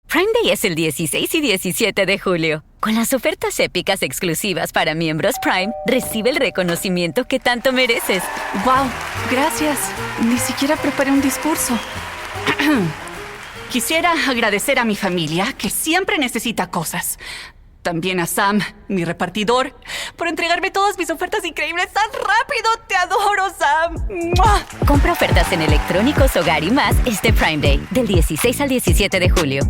Prime Day es el 16 y 17 de julio. Con las ofertas épicas exclusivas para miembros Prime, recibe el reconocimiento que tanto mereces. ¡Wow! Gracias. Ni siquiera preparé un discurso. Quisiera agradecer a mi familia, que siempre necesita cosas. También a Sam, mi repartidor, por entregarme todas mis ofertas increíbles tan rápido. ¡Te adoro, Sam! ¡Mua! Compra ofertas en electrónicos, hogar y más este Prime Day, del 16 al 17 de julio.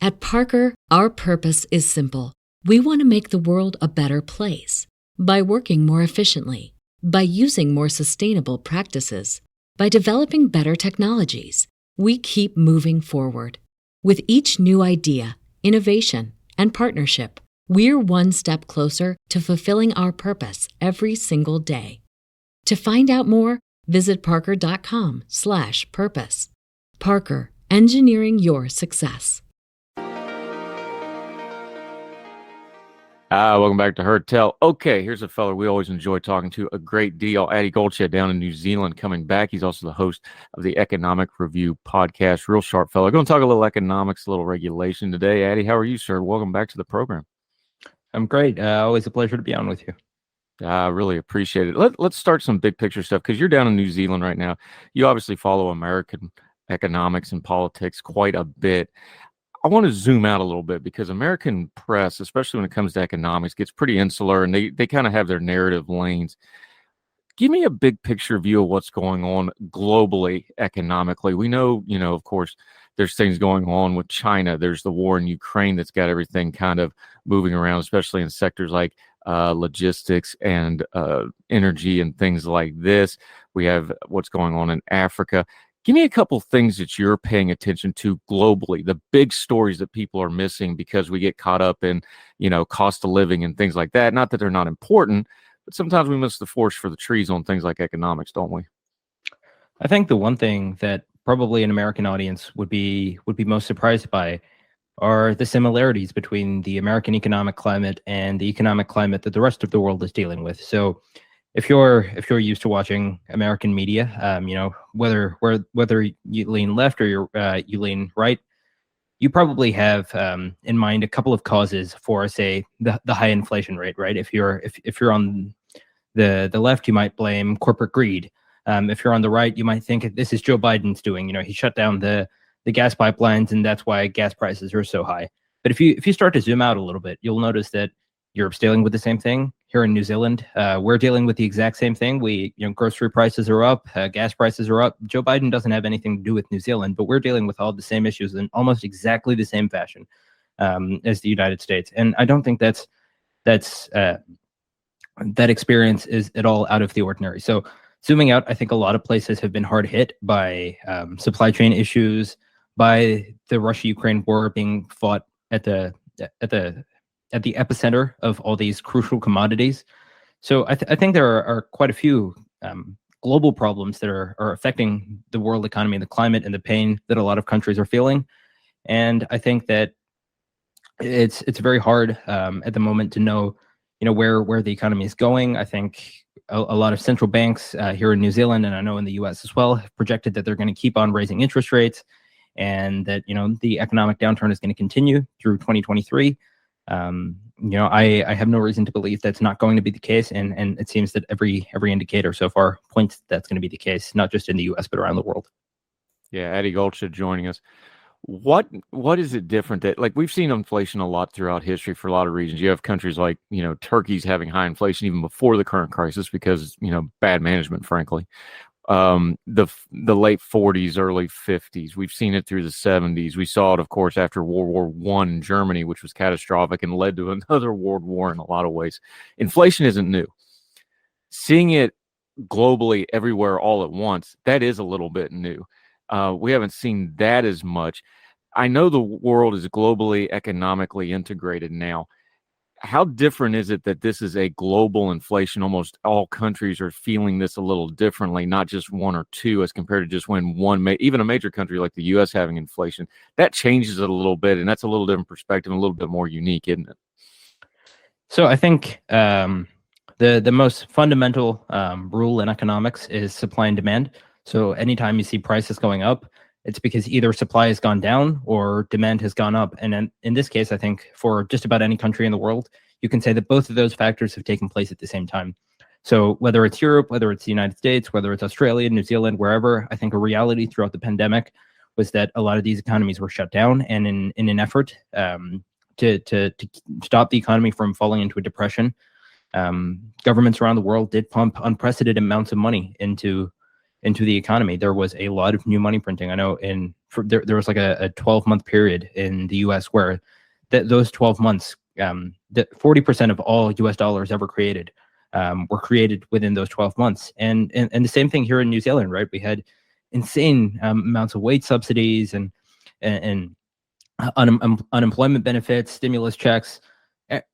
At Parker, our purpose is simple. We want to make the world a better place. By working more efficiently, by using more sustainable practices, by developing better technologies, we keep moving forward. With each new idea, innovation, and partnership, we're one step closer to fulfilling our purpose every single day. To find out more, visit parker.com/purpose. Parker, engineering your success. Welcome back to Heard Tell. Okay, here's a fella we always enjoy talking to a great deal. Aadi Golchha down in New Zealand coming back. He's also the host of the Economic Review podcast. Real sharp fella. Going to talk a little economics, a little regulation today. Aadi, how are you, sir? Welcome back to the program. I'm great. Always a pleasure to be on with you. I really appreciate it. Let's start some big picture stuff because you're down in New Zealand right now. You obviously follow American economics and politics quite a bit. I want to zoom out a little bit because American press, especially when it comes to economics, gets pretty insular and they kind of have their narrative lanes. Give me a big picture view of what's going on globally, economically. We know, of course, there's things going on with China. There's the war in Ukraine that's got everything kind of moving around, especially in sectors like logistics and energy and things like this. We have what's going on in Africa. Give me a couple things that you're paying attention to globally, the big stories that people are missing because we get caught up in, cost of living and things like that. Not that they're not important, but sometimes we miss the forest for the trees on things like economics, don't we? I think the one thing that probably an American audience would be most surprised by are the similarities between the American economic climate and the economic climate that the rest of the world is dealing with. So if you're used to watching American media, whether you lean left or you lean right, you probably have in mind a couple of causes for, say, the high inflation rate, right? If you're on the left, you might blame corporate greed. If you're on the right, you might think this is Joe Biden's doing. He shut down the gas pipelines, and that's why gas prices are so high. But if you start to zoom out a little bit, you'll notice that Europe's dealing with the same thing. Here in New Zealand, we're dealing with the exact same thing. Grocery prices are up, gas prices are up. Joe Biden doesn't have anything to do with New Zealand, but we're dealing with all the same issues in almost exactly the same fashion as the United States. And I don't think that experience is at all out of the ordinary. So zooming out, I think a lot of places have been hard hit by supply chain issues, by the Russia-Ukraine war being fought at the epicenter of all these crucial commodities. So I think there are quite a few global problems that are affecting the world economy and the climate and the pain that a lot of countries are feeling. And I think that it's very hard at the moment to know where the economy is going. I think a lot of central banks here in New Zealand, and I know in the US as well, have projected that they're going to keep on raising interest rates and that the economic downturn is going to continue through 2023. I have no reason to believe that's not going to be the case, and it seems that every indicator so far points that's going to be the case, not just in the U.S. but around the world. Yeah, Aadi Golchha joining us. What is it different that, like, we've seen inflation a lot throughout history for a lot of reasons? You have countries like Turkey's having high inflation even before the current crisis because bad management, frankly. The late 40s, early 50s. We've seen it through the 70s. We saw it, of course, after World War I in Germany, which was catastrophic and led to another world war in a lot of ways. Inflation isn't new. Seeing it globally everywhere all at once, that is a little bit new. We haven't seen that as much. I know the world is globally economically integrated now. How different is it that this is a global inflation? Almost all countries are feeling this a little differently, not just one or two, as compared to just when even a major country like the U.S. having inflation. That changes it a little bit, and that's a little different perspective and a little bit more unique, isn't it? So I think the most fundamental rule in economics is supply and demand. So anytime you see prices going up, it's because either supply has gone down or demand has gone up. And in this case, I think for just about any country in the world, you can say that both of those factors have taken place at the same time. So whether it's Europe, whether it's the United States, whether it's Australia, New Zealand, wherever, I think a reality throughout the pandemic was that a lot of these economies were shut down, and in an effort to stop the economy from falling into a depression, governments around the world did pump unprecedented amounts of money into the economy. There was a lot of new money printing. I know there was like a 12-month period in the U.S. where those 12 months, 40% of all U.S. dollars ever created were created within those 12 months. And the same thing here in New Zealand, right? We had insane amounts of wage subsidies and unemployment benefits, stimulus checks.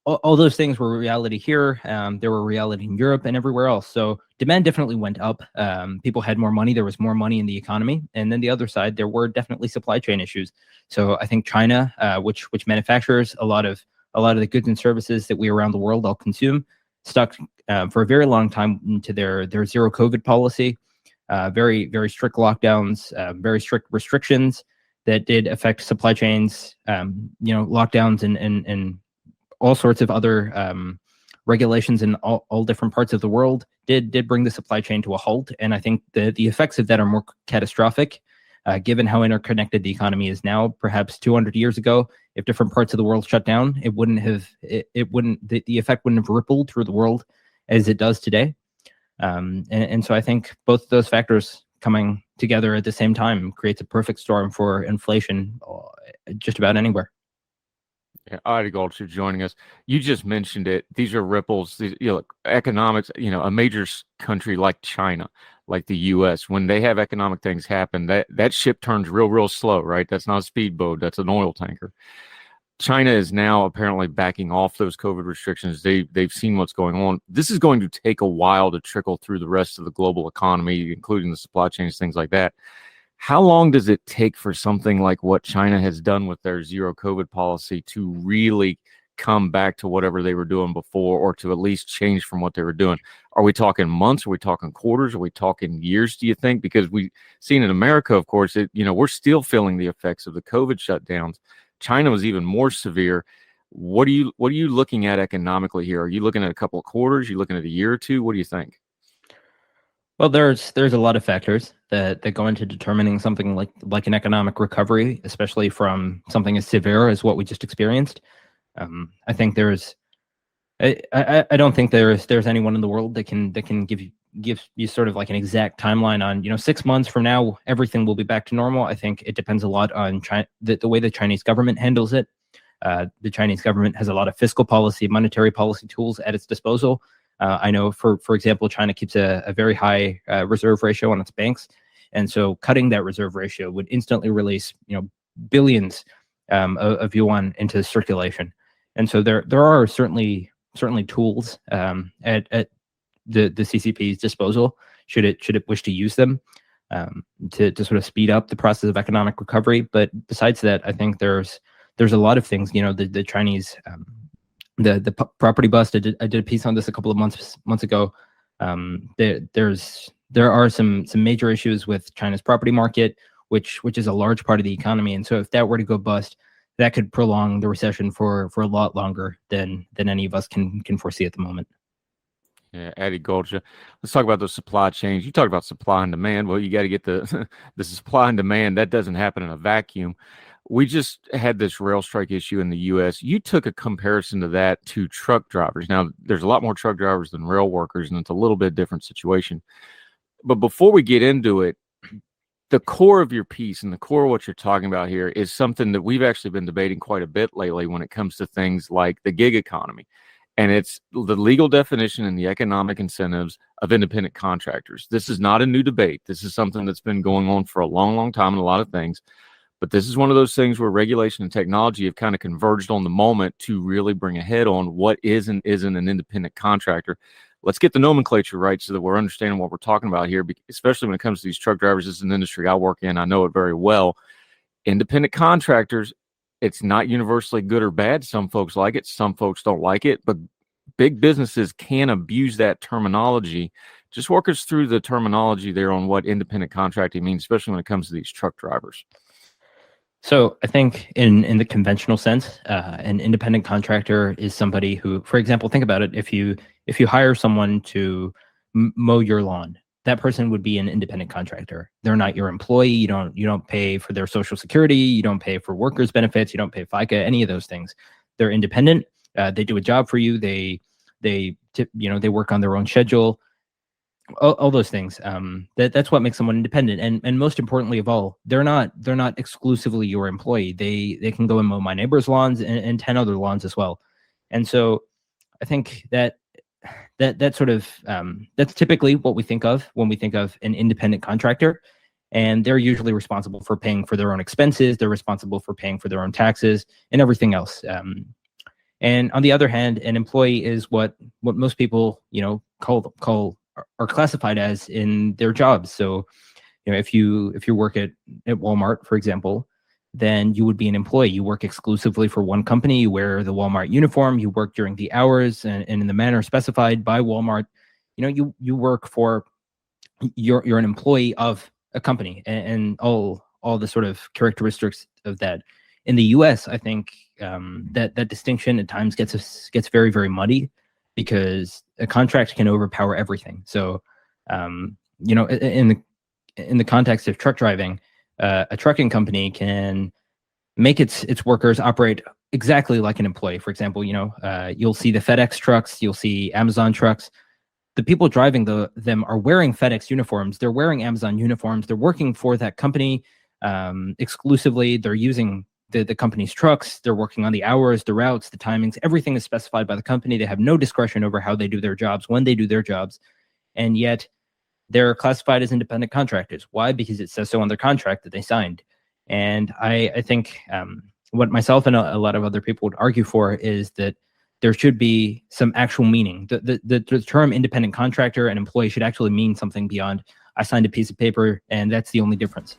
All those things were reality here. There were reality in Europe and everywhere else. So demand definitely went up. People had more money. There was more money in the economy. And then the other side, there were definitely supply chain issues. So I think China, which manufactures a lot of the goods and services that we around the world all consume, stuck for a very long time into their zero COVID policy, very, very strict lockdowns, very strict restrictions that did affect supply chains, lockdowns and all sorts of other regulations in all different parts of the world did bring the supply chain to a halt. And I think the effects of that are more catastrophic, given how interconnected the economy is now. Perhaps 200 years ago, if different parts of the world shut down, the effect wouldn't have rippled through the world as it does today. And so I think both of those factors coming together at the same time creates a perfect storm for inflation just about anywhere. Yeah, Aadi Golchha joining us. You just mentioned it. These are ripples. Economics. A major country like China, like the U.S., when they have economic things happen, that ship turns real slow, right? That's not a speedboat. That's an oil tanker. China is now apparently backing off those COVID restrictions. They've seen what's going on. This is going to take a while to trickle through the rest of the global economy, including the supply chains, things like that. How long does it take for something like what China has done with their zero COVID policy to really come back to whatever they were doing before, or to at least change from what they were doing? Are we talking months? Are we talking quarters? Are we talking years, do you think? Because we've seen in America, of course, we're still feeling the effects of the COVID shutdowns. China was even more severe. What are you looking at economically here? Are you looking at a couple of quarters? Are you looking at a year or two? What do you think? Well, there's a lot of factors that go into determining something like an economic recovery, especially from something as severe as what we just experienced. I think I don't think there's anyone in the world that can give you sort of like an exact timeline on 6 months from now everything will be back to normal. I think it depends a lot on the way the Chinese government handles it. The Chinese government has a lot of fiscal policy, monetary policy tools at its disposal. I know, for example, China keeps a very high reserve ratio on its banks, and so cutting that reserve ratio would instantly release billions of yuan into circulation. And so there are certainly tools at the CCP's disposal should it wish to use them to sort of speed up the process of economic recovery. But besides that, I think there's a lot of things. The Chinese. The property bust. I did a piece on this a couple of months ago. There are some major issues with China's property market, which is a large part of the economy. And so if that were to go bust, that could prolong the recession for a lot longer than any of us can foresee at the moment. Yeah, Aadi Golchha. Let's talk about those supply chains. You talk about supply and demand. Well, you got to get the supply and demand. That doesn't happen in a vacuum. We just had this rail strike issue in the U.S. You took a comparison to that to truck drivers. Now, there's a lot more truck drivers than rail workers, and it's a little bit different situation. But before we get into it, the core of your piece and the core of what you're talking about here is something that we've actually been debating quite a bit lately when it comes to things like the gig economy. And it's the legal definition and the economic incentives of independent contractors. This is not a new debate. This is something that's been going on for a long, long time in a lot of things. But this is one of those things where regulation and technology have kind of converged on the moment to really bring a head on what is and isn't an independent contractor. Let's get the nomenclature right so that we're understanding what we're talking about here, especially when it comes to these truck drivers. This is an industry I work in. I know it very well. Independent contractors, it's not universally good or bad. Some folks like it. Some folks don't like it. But big businesses can abuse that terminology Just walk us through the terminology there on what independent contracting means, especially when it comes to these truck drivers. So I think in the conventional sense, an independent contractor is somebody who, for example, think about it. If you hire someone to mow your lawn, that person would be an independent contractor. They're not your employee. You don't pay for their Social Security. You don't pay for workers' benefits. You don't pay FICA, any of those things. They're independent. They do a job for you. They work on their own schedule. All those things. That's what makes someone independent. And most importantly of all, they're not exclusively your employee. They can go and mow my neighbor's lawns and 10 other lawns as well. And so I think that sort of that's typically what we think of when we think of an independent contractor. And they're usually responsible for paying for their own expenses. They're responsible for paying for their own taxes and everything else. And on the other hand, an employee is what most people are classified as in their jobs. So, if you work at Walmart, for example, then you would be an employee. You work exclusively for one company. You wear the Walmart uniform. You work during the hours and in the manner specified by Walmart. You work for you're an employee of a company and all the sort of characteristics of that. In the U.S., I think that distinction at times gets very, very muddy, because a contract can overpower everything. So, in the context of truck driving, a trucking company can make its workers operate exactly like an employee. For example, you'll see the FedEx trucks, you'll see Amazon trucks. The people driving them are wearing FedEx uniforms. They're wearing Amazon uniforms. They're working for that company exclusively. They're using the company's trucks. They're working on the hours, the routes, the timings. Everything is specified by the company. They have no discretion over how they do their jobs, when they do their jobs. And yet they're classified as independent contractors. Why? Because it says so on their contract that they signed. And I think what myself and a lot of other people would argue for is that there should be some actual meaning. The term independent contractor and employee should actually mean something beyond, I signed a piece of paper and that's the only difference.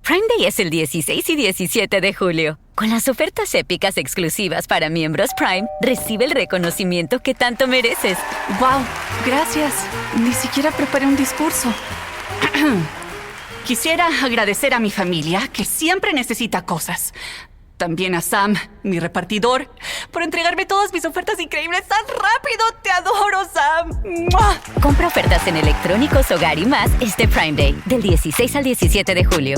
Prime Day es el 16 y 17 de julio. Con las ofertas épicas exclusivas para miembros Prime, recibe el reconocimiento que tanto mereces. ¡Wow! Gracias. Ni siquiera preparé un discurso. Quisiera agradecer a mi familia, que siempre necesita cosas. También a Sam, mi repartidor, por entregarme todas mis ofertas increíbles tan rápido. ¡Te adoro, Sam! ¡Mua! Compra ofertas en electrónicos, hogar y más este Prime Day, del 16 al 17 de julio.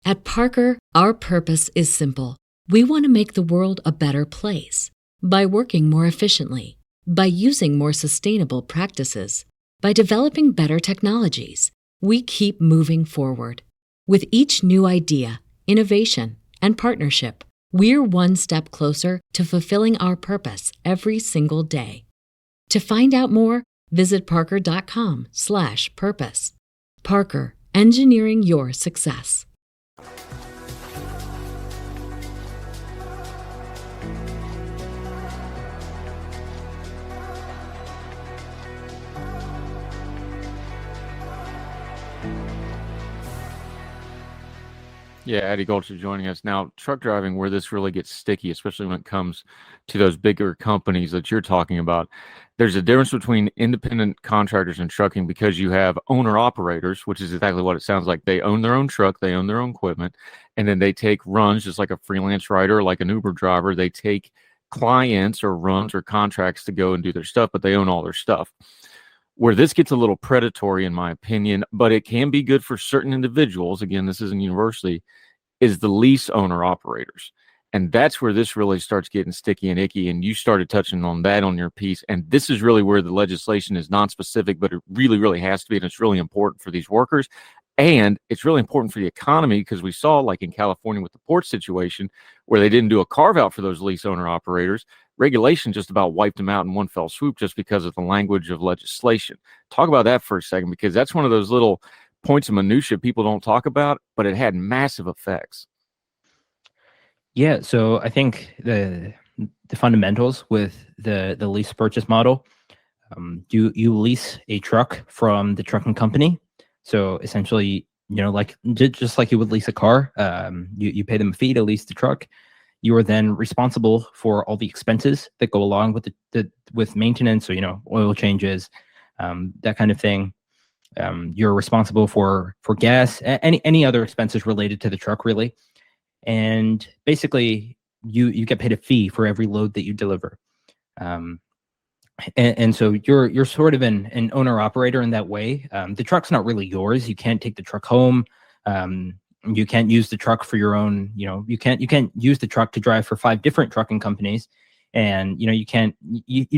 At Parker, our purpose is simple. We want to make the world a better place by working more efficiently, by using more sustainable practices, by developing better technologies. We keep moving forward. With each new idea, innovation, and partnership, we're one step closer to fulfilling our purpose every single day. To find out more, visit parker.com/purpose. Parker, engineering your success. Yeah, Aadi Golchha joining us now. Truck driving, where this really gets sticky, especially when it comes to those bigger companies that you're talking about. There's a difference between independent contractors and trucking, because you have owner operators, which is exactly what it sounds like. They own their own truck, they own their own equipment, and then they take runs just like a freelance rider, like an Uber driver. They take clients or runs or contracts to go and do their stuff, but they own all their stuff. Where this gets a little predatory, in my opinion, but it can be good for certain individuals, again, this isn't university, is the lease owner operators. And that's where this really starts getting sticky and icky. And you started touching on that on your piece. And this is really where the legislation is non-specific, but it really, really has to be. And it's really important for these workers. And it's really important for the economy, because we saw, like in California with the port situation, where they didn't do a carve out for those lease owner operators. Regulation just about wiped them out in one fell swoop just because of the language of legislation. Talk about that for a second, because that's one of those little points of minutia people don't talk about, but it had massive effects. Yeah, so I think the fundamentals with the lease purchase model, You lease a truck from the trucking company. So essentially, like just like you would lease a car, you pay them a fee to lease the truck. You are then responsible for all the expenses that go along with with maintenance. So oil changes, that kind of thing. You're responsible for gas, any other expenses related to the truck, really. And basically, you get paid a fee for every load that you deliver. And so you're sort of an owner operator in that way. The truck's not really yours. You can't take the truck home. You can't use the truck for your own. You can't use the truck to drive for 5 different trucking companies, and you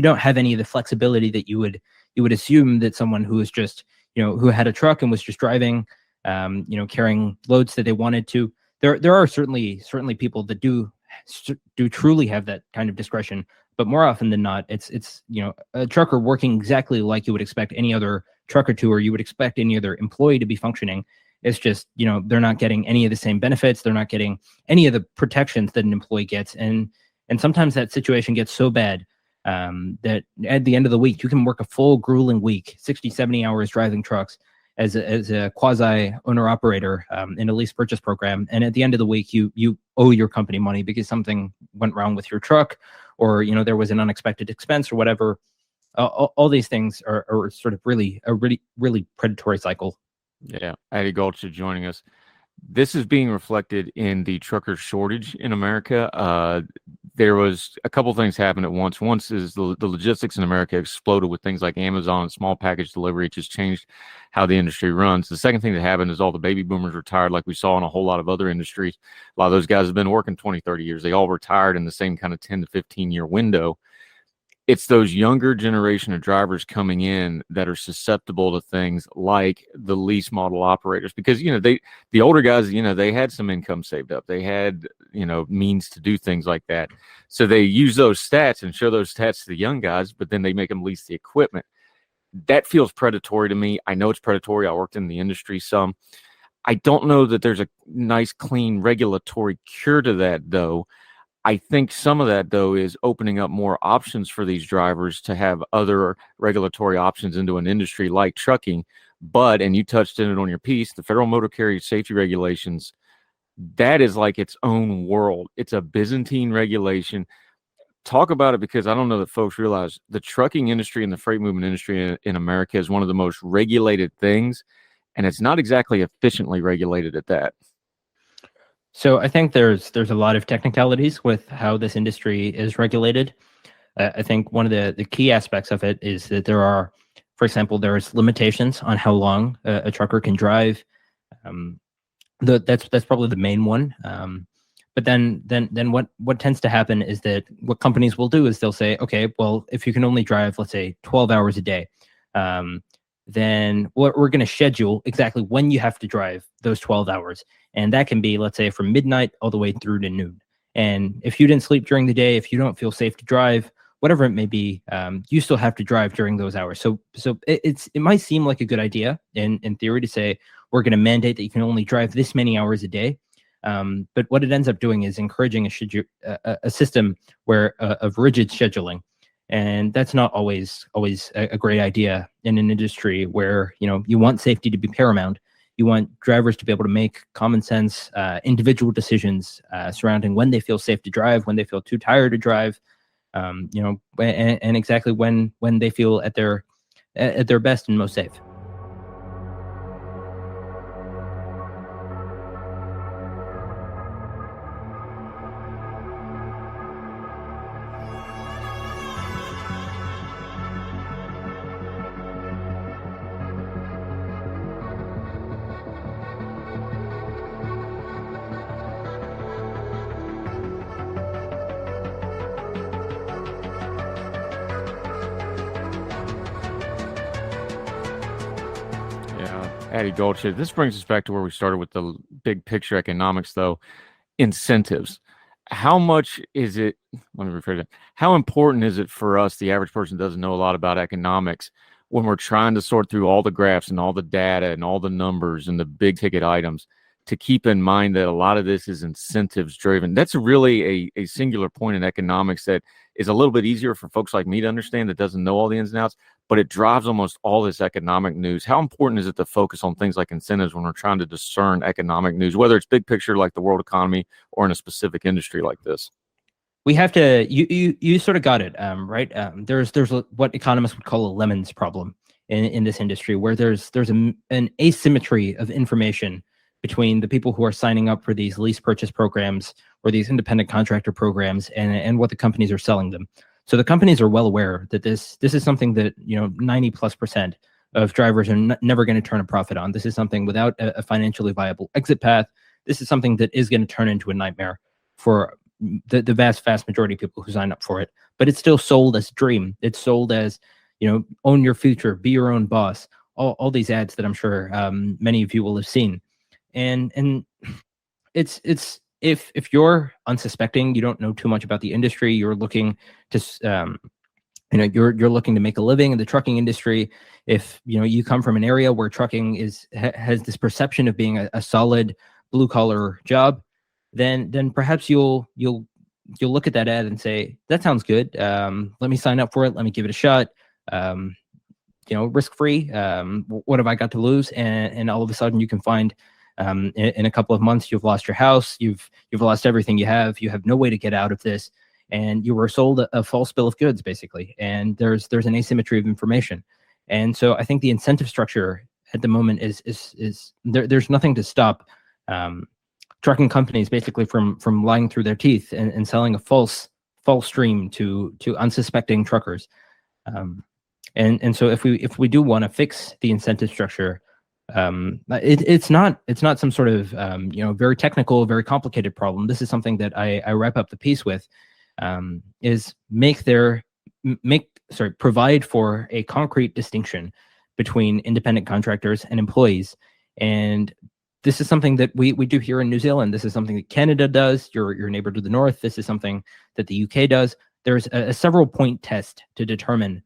don't have any of the flexibility that you would assume that someone who is just who had a truck and was just driving, carrying loads that they wanted to. There are certainly people that do truly have that kind of discretion. But more often than not, it's a trucker working exactly like you would expect any other trucker to, or you would expect any other employee to be functioning. It's just, they're not getting any of the same benefits. They're not getting any of the protections that an employee gets. And sometimes that situation gets so bad that at the end of the week, you can work a full grueling week, 60, 70 hours driving trucks as a quasi owner operator in a lease purchase program. And at the end of the week, you owe your company money because something went wrong with your truck, or there was an unexpected expense or whatever. All these things are sort of really predatory cycle. Yeah, Aadi Golchha joining us. This is being reflected in the trucker shortage in America. There was a couple things happened at once. Once is the logistics in America exploded with things like Amazon and small package delivery. It just changed how the industry runs. The second thing that happened is all the baby boomers retired, like we saw in a whole lot of other industries. A lot of those guys have been working 20, 30 years. They all retired in the same kind of 10 to 15 year window. It's those younger generation of drivers coming in that are susceptible to things like the lease model operators, because the older guys, they had some income saved up, they had means to do things like that, so they use those stats and show those stats to the young guys, but then they make them lease the equipment. That feels predatory to me. I know it's predatory. I worked in the industry some. I don't know that there's a nice, clean regulatory cure to that, though. I think some of that, though, is opening up more options for these drivers to have other regulatory options into an industry like trucking. But, and you touched on it on your piece, the Federal Motor Carrier Safety Regulations, that is like its own world. It's a Byzantine regulation. Talk about it, because I don't know that folks realize the trucking industry and the freight movement industry in America is one of the most regulated things, and it's not exactly efficiently regulated at that. So I think there's a lot of technicalities with how this industry is regulated. I think one of the key aspects of it is that there are, for example, there's limitations on how long a trucker can drive. That's probably the main one. But then what tends to happen is that what companies will do is they'll say, okay, well, if you can only drive, let's say 12 hours a day, then we're going to schedule exactly when you have to drive those 12 hours. And that can be, let's say, from midnight all the way through to noon. And if you didn't sleep during the day, if you don't feel safe to drive, whatever it may be, you still have to drive during those hours. So it might seem like a good idea in theory to say, we're going to mandate that you can only drive this many hours a day. But what it ends up doing is encouraging a system of rigid scheduling. And that's not always a great idea in an industry where, you want safety to be paramount. You want drivers to be able to make common sense, individual decisions surrounding when they feel safe to drive, when they feel too tired to drive, and exactly when they feel at their best and most safe. Aadi Golchha, this brings us back to where we started with the big picture economics, though. Incentives. How much is it? Let me rephrase that. How important is it for us, the average person doesn't know a lot about economics, when we're trying to sort through all the graphs and all the data and all the numbers and the big ticket items, to keep in mind that a lot of this is incentives driven? That's really a singular point in economics that is a little bit easier for folks like me to understand that doesn't know all the ins and outs, but it drives almost all this economic news. How important is it to focus on things like incentives when we're trying to discern economic news, whether it's big picture like the world economy or in a specific industry like this? We have to, you sort of got it, right? There's what economists would call a lemons problem in this industry, where there's an asymmetry of information between the people who are signing up for these lease purchase programs or these independent contractor programs and what the companies are selling them. So the companies are well aware that this is something that 90+% of drivers are never going to turn a profit on. This is something without a financially viable exit path. This is something that is going to turn into a nightmare for the vast majority of people who sign up for it. But it's still sold as a dream. It's sold as, own your future, be your own boss. All these ads that I'm sure many of you will have seen. And it's if you're unsuspecting, you don't know too much about the industry, you're looking to you're looking to make a living in the trucking industry. If you come from an area where trucking has this perception of being a solid blue collar job, then perhaps you'll look at that ad and say, that sounds good. Let me sign up for it. Let me give it a shot. Risk free. What have I got to lose? And all of a sudden you can find in a couple of months you've lost your house. You've lost everything you have. You have no way to get out of this. And you were sold a false bill of goods, basically. And there's an asymmetry of information. And so I think the incentive structure at the moment is there's nothing to stop trucking companies basically from lying through their teeth and selling a false dream to unsuspecting truckers. And so if we do want to fix the incentive structure, it's not some sort of very technical, very complicated problem. This is something that I wrap up the piece with, is provide for a concrete distinction between independent contractors and employees. And this is something that we do here in New Zealand. This is something that Canada does, your neighbor to the north. This is something that the UK does. There's a several point test to determine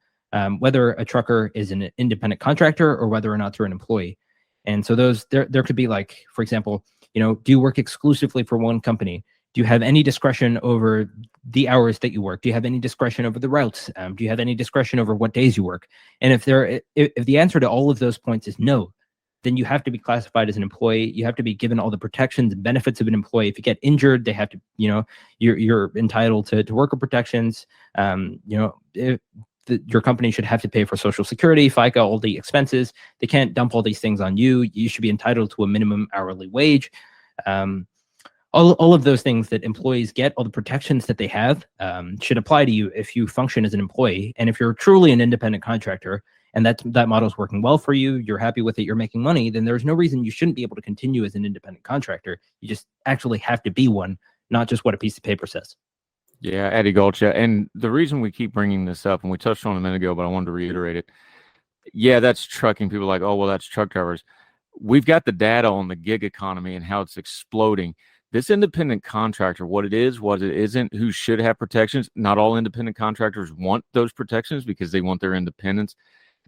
whether a trucker is an independent contractor or whether or not they're an employee. And so there could be, like, for example, do you work exclusively for one company? Do you have any discretion over the hours that you work? Do you have any discretion over the routes? Do you have any discretion over what days you work? And if the answer to all of those points is no, then you have to be classified as an employee. You have to be given all the protections and benefits of an employee. If you get injured, they have to, you're entitled to worker protections. Your company should have to pay for Social Security, FICA, all the expenses. They can't dump all these things on you. You should be entitled to a minimum hourly wage. All of those things that employees get, all the protections that they have, should apply to you if you function as an employee. And if you're truly an independent contractor, and that model is working well for you, you're happy with it, you're making money, then there's no reason you shouldn't be able to continue as an independent contractor. You just actually have to be one, not just what a piece of paper says. Yeah, Aadi Golchha. And the reason we keep bringing this up, and we touched on it a minute ago, but I wanted to reiterate it. Yeah, that's trucking. People are like, oh, well, that's truck drivers. We've got the data on the gig economy and how it's exploding. This independent contractor, what it is, what it isn't, who should have protections. Not all independent contractors want those protections because they want their independence.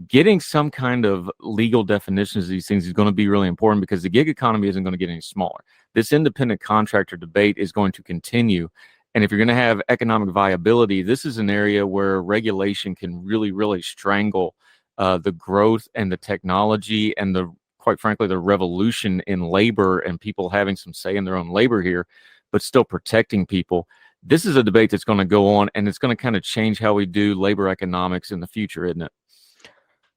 Getting some kind of legal definitions of these things is going to be really important, because the gig economy isn't going to get any smaller. This independent contractor debate is going to continue. And if you're going to have economic viability, this is an area where regulation can really, really strangle the growth and the technology and quite frankly, the revolution in labor and people having some say in their own labor here, but still protecting people. This is a debate that's going to go on, and it's going to kind of change how we do labor economics in the future, isn't it?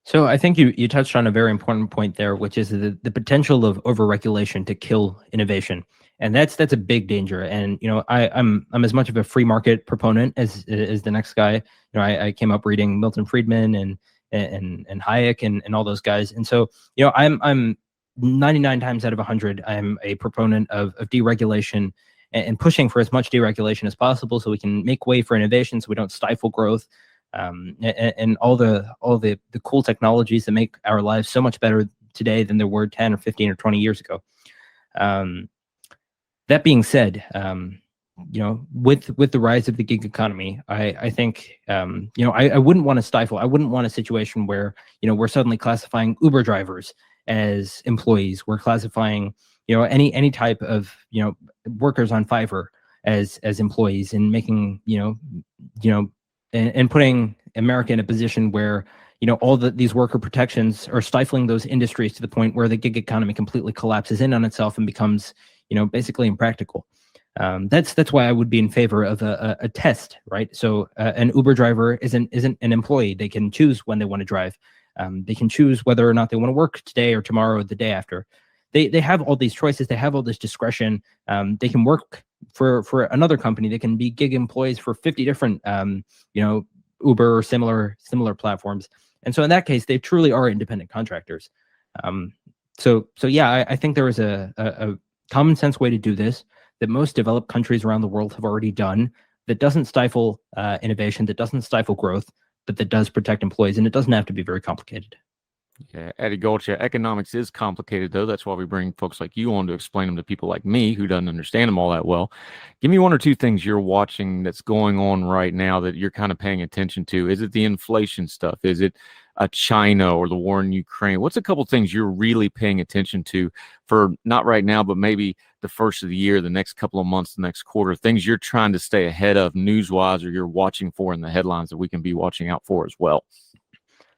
So I think you touched on a very important point there, which is the potential of overregulation to kill innovation. And that's a big danger. And I'm as much of a free market proponent as the next guy. I came up reading Milton Friedman and Hayek and all those guys. And so I'm 99 times out of 100, I'm a proponent of deregulation and pushing for as much deregulation as possible, so we can make way for innovation, so we don't stifle growth. And all the cool technologies that make our lives so much better today than there were 10 or 15 or 20 years ago. That being said, with the rise of the gig economy, I think I wouldn't want to stifle. I wouldn't want a situation where we're suddenly classifying Uber drivers as employees. We're classifying any type of workers on Fiverr as employees, and making and putting America in a position where, all these worker protections are stifling those industries to the point where the gig economy completely collapses in on itself and becomes, basically impractical. That's why I would be in favor of a test, right? So an Uber driver isn't an employee. They can choose when they want to drive. They can choose whether or not they want to work today or tomorrow or the day after. They have all these choices. They have all this discretion. They can work for another company. They can be gig employees for 50 different, Uber or similar platforms. And so in that case, they truly are independent contractors. So yeah, I think there is a common sense way to do this that most developed countries around the world have already done, that doesn't stifle innovation, that doesn't stifle growth, but that does protect employees. And it doesn't have to be very complicated. Yeah, Aadi Golchha, economics is complicated, though. That's why we bring folks like you on to explain them to people like me who doesn't understand them all that well. Give me one or two things you're watching that's going on right now that you're kind of paying attention to. Is it the inflation stuff? Is it China or the war in Ukraine? What's a couple things you're really paying attention to for not right now, but maybe the first of the year, the next couple of months, the next quarter, things you're trying to stay ahead of news-wise or you're watching for in the headlines that we can be watching out for as well?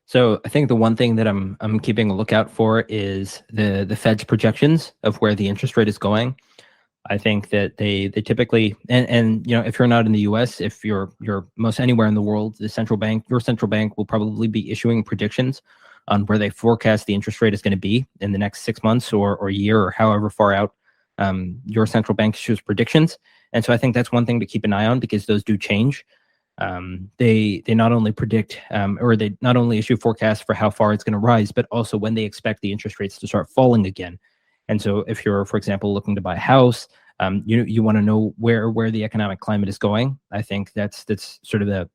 So I think the one thing that I'm keeping a lookout for is the Fed's projections of where the interest rate is going. I think that they typically and if you're not in the U.S., if you're most anywhere in the world, your central bank will probably be issuing predictions on where they forecast the interest rate is going to be in the next 6 months or a year or however far out your central bank issues predictions. And so I think that's one thing to keep an eye on because those do change. They not only predict or they not only issue forecasts for how far it's going to rise, but also when they expect the interest rates to start falling again. And so if you're, for example, looking to buy a house, you want to know where the economic climate is going. I think that's sort of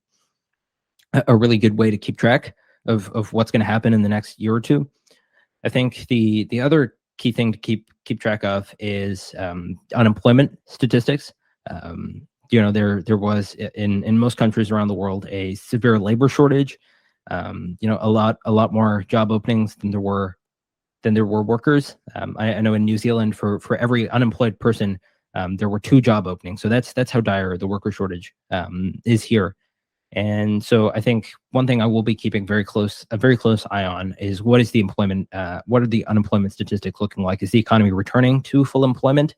a really good way to keep track of what's going to happen in the next year or two. I think the other key thing to keep track of is unemployment statistics. There was in most countries around the world a severe labor shortage. A lot more job openings than there were workers. I know in New Zealand for every unemployed person there were 2 job openings. So that's how dire the worker shortage is here. And so I think one thing I will be keeping a very close eye on is what are the unemployment statistics looking like? Is the economy returning to full employment?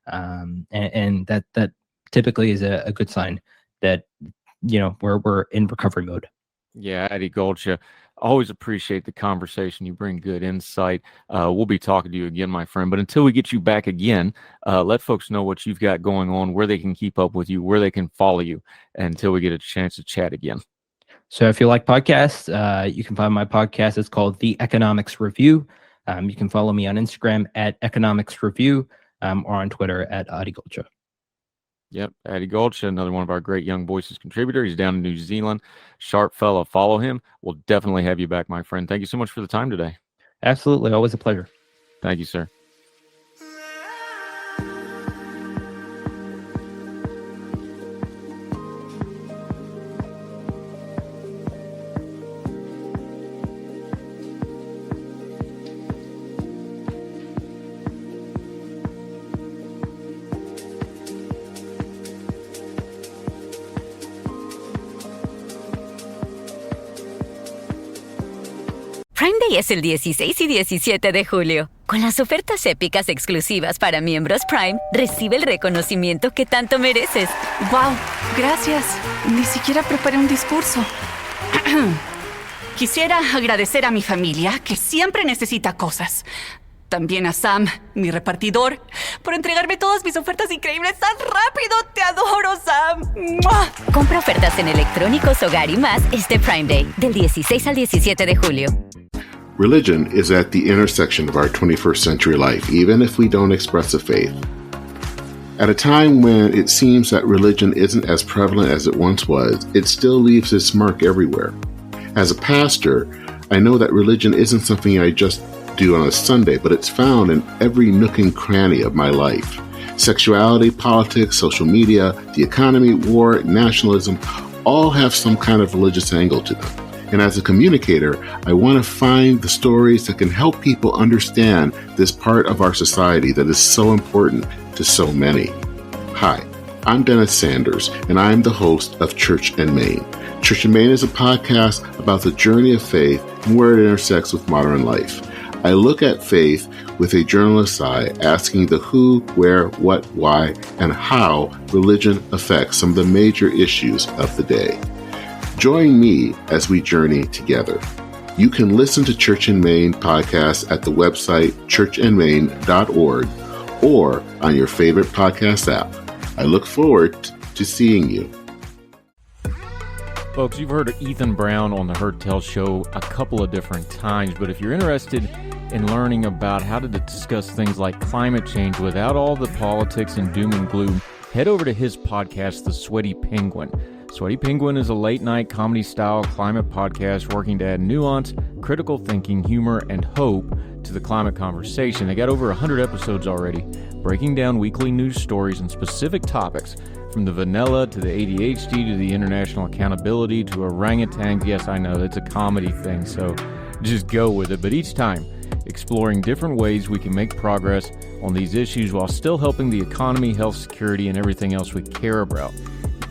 And that typically is a good sign that we're in recovery mode. Yeah, Aadi Golchha, always appreciate the conversation. You bring good insight. We'll be talking to you again, my friend. But until we get you back again, let folks know what you've got going on, where they can keep up with you, where they can follow you until we get a chance to chat again. So if you like podcasts, you can find my podcast. It's called The Economics Review. You can follow me on Instagram at Economics Review or on Twitter at Aadi Golchha. Yep, Aadi Golchha, another one of our great Young Voices contributor. He's down in New Zealand. Sharp fellow. Follow him. We'll definitely have you back, my friend. Thank you so much for the time today. Absolutely. Always a pleasure. Thank you, sir. Prime Day es el 16 y 17 de julio. Con las ofertas épicas exclusivas para miembros Prime, recibe el reconocimiento que tanto mereces. ¡Wow! Gracias. Ni siquiera preparé un discurso. Quisiera agradecer a mi familia, que siempre necesita cosas. También a Sam, mi repartidor, por entregarme todas mis ofertas increíbles tan rápido. ¡Te adoro, Sam! ¡Mua! Compra ofertas en electrónicos, hogar y más este Prime Day, del 16 al 17 de julio. Religion is at the intersection of our 21st century life, even if we don't express a faith. At a time when it seems that religion isn't as prevalent as it once was, it still leaves its mark everywhere. As a pastor, I know that religion isn't something I just do on a Sunday, but it's found in every nook and cranny of my life. Sexuality, politics, social media, the economy, war, nationalism, all have some kind of religious angle to them. And as a communicator, I want to find the stories that can help people understand this part of our society that is so important to so many. Hi, I'm Dennis Sanders, and I'm the host of Church and Main. Church and Main is a podcast about the journey of faith and where it intersects with modern life. I look at faith with a journalist's eye, asking the who, where, what, why, and how religion affects some of the major issues of the day. Join me as we journey together. You can listen to Church and Main podcasts at the website churchandmain.org or on your favorite podcast app. I look forward to seeing you. Folks, you've heard of Ethan Brown on the Heard Tell show a couple of different times, but if you're interested in learning about how to discuss things like climate change without all the politics and doom and gloom, head over to his podcast, The Sweaty Penguin. Sweaty Penguin is a late-night comedy-style climate podcast working to add nuance, critical thinking, humor, and hope to the climate conversation. They got over 100 episodes already, breaking down weekly news stories and specific topics, from the vanilla to the ADHD to the international accountability to orangutans. Yes, I know, it's a comedy thing, so just go with it. But each time, exploring different ways we can make progress on these issues while still helping the economy, health, security, and everything else we care about.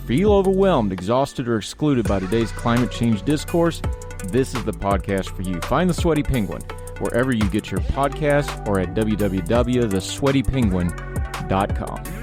Feel overwhelmed, exhausted, or excluded by today's climate change discourse? This is the podcast for you. Find The Sweaty Penguin wherever you get your podcasts or at www.thesweatypenguin.com.